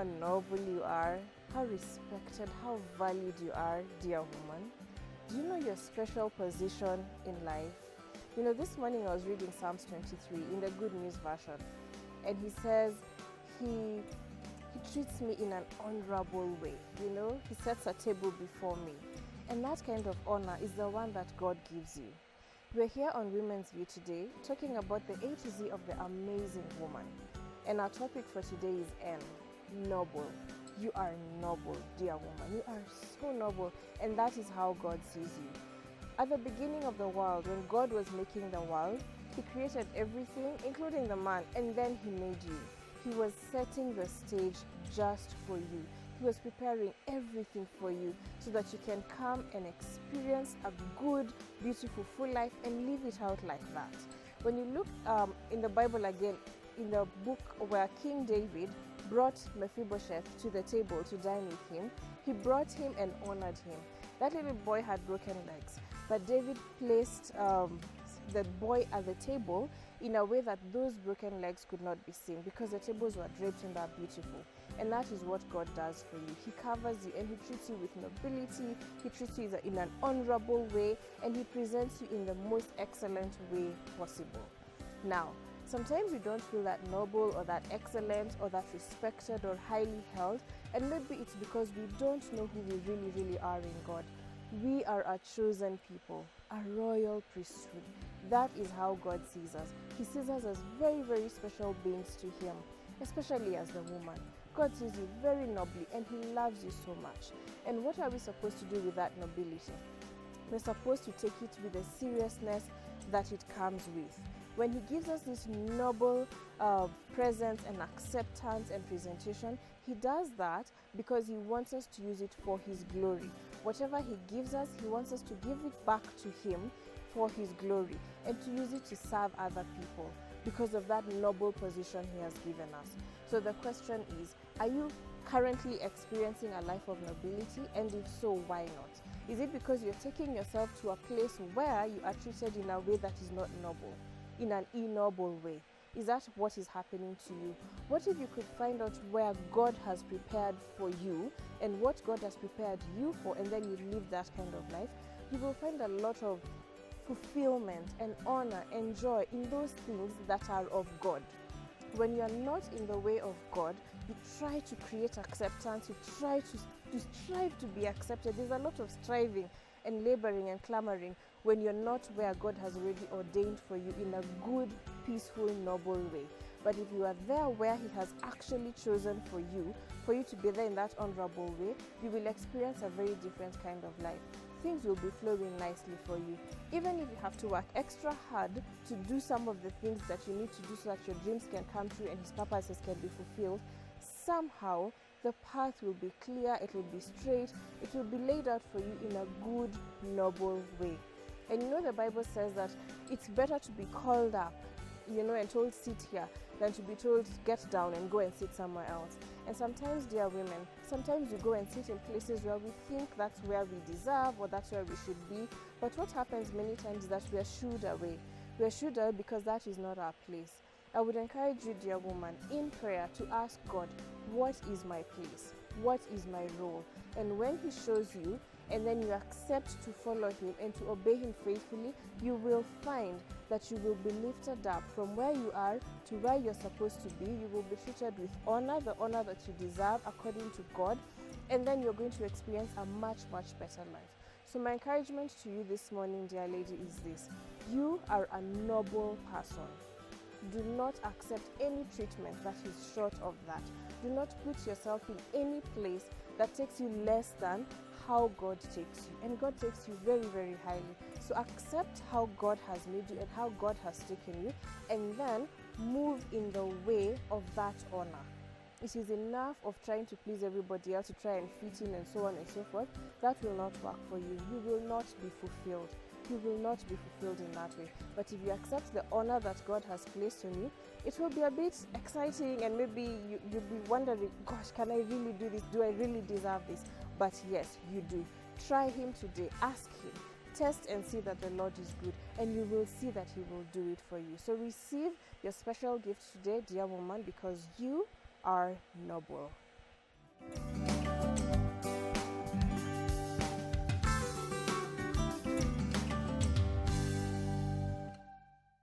how noble you are, how respected, how valued you are, dear woman? Do you know your special position in life? You know, this morning I was reading Psalms 23 in the Good News version, and he says he treats me in an honorable way. You know, he sets a table before me. And that kind of honor is the one that God gives you. We're here on Women's View today talking about the A to Z of the amazing woman. And our topic for today is N, noble. You are noble, dear woman. You are so noble, and that is how God sees you. At the beginning of the world, when God was making the world, He created everything, including the man, and then He made you. He was setting the stage just for you. He was preparing everything for you so that you can come and experience a good, beautiful, full life and live it out like that. When you look in the Bible again, in the book where King David brought Mephibosheth to the table to dine with him, he brought him and honored him. That little boy had broken legs, but David placed the boy at the table in a way that those broken legs could not be seen because the tables were draped and they're beautiful. And that is what God does for you. He covers you and He treats you with nobility. He treats you in an honorable way, and He presents you in the most excellent way possible. Now, sometimes we don't feel that noble or that excellent or that respected or highly held, and maybe it's because we don't know who we really are in God. We are a chosen people, a royal priesthood. That is how God sees us. He sees us as very special beings to Him, especially as the woman. God sees you very nobly and He loves you so much. And what are we supposed to do with that nobility? We're supposed to take it with the seriousness that it comes with. When He gives us this noble presence and acceptance and presentation, He does that because He wants us to use it for His glory. Whatever He gives us, He wants us to give it back to Him for His glory and to use it to serve other people because of that noble position He has given us. So the question is, are you currently experiencing a life of nobility? And if so, why not? Is it because you're taking yourself to a place where you are treated in a way that is not noble? In an ignoble way? Is that what is happening to you? What if you could find out where God has prepared for you and what God has prepared you for, and then you live that kind of life? You will find a lot of fulfillment and honor and joy in those things that are of God. When you're not in the way of God, you try to create acceptance, you try to strive to be accepted. There's a lot of striving and laboring and clamoring when you're not where God has already ordained for you in a good, peaceful, noble way. But if you are there where He has actually chosen for you to be there in that honorable way, you will experience a very different kind of life. Things will be flowing nicely for you. Even if you have to work extra hard to do some of the things that you need to do so that your dreams can come true and His purposes can be fulfilled, somehow the path will be clear, it will be straight, it will be laid out for you in a good, noble way. And you know the Bible says that it's better to be called up, and told sit here, than to be told get down and go and sit somewhere else. And sometimes, dear women, sometimes we go and sit in places where we think that's where we deserve or that's where we should be. But what happens many times is that we are shooed away. We are shooed away because that is not our place. I would encourage you, dear woman, in prayer to ask God, what is my place? What is my role? And when He shows you, and then you accept to follow Him and to obey Him faithfully, you will find that you will be lifted up from where you are to where you're supposed to be. You will be treated with honor, the honor that you deserve according to God, and then you're going to experience a much better life. So my encouragement to you this morning, dear lady, is this. You are a noble person. Do not accept any treatment that is short of that. Do not put yourself in any place that takes you less than how God takes you. And God takes you very highly. So accept how God has made you and how God has taken you, and then move in the way of that honor. It is enough of trying to please everybody else, to try and fit in and so on and so forth. That will not work for you. You will not be fulfilled. You will not be fulfilled in that way. But if you accept the honor that God has placed on you, it will be a bit exciting, and maybe you'll be wondering, gosh, can I really do this? Do I really deserve this? But yes, you do. Try Him today. Ask Him. Test and see that the Lord is good, and you will see that He will do it for you. So receive your special gift today, dear woman, because you are noble.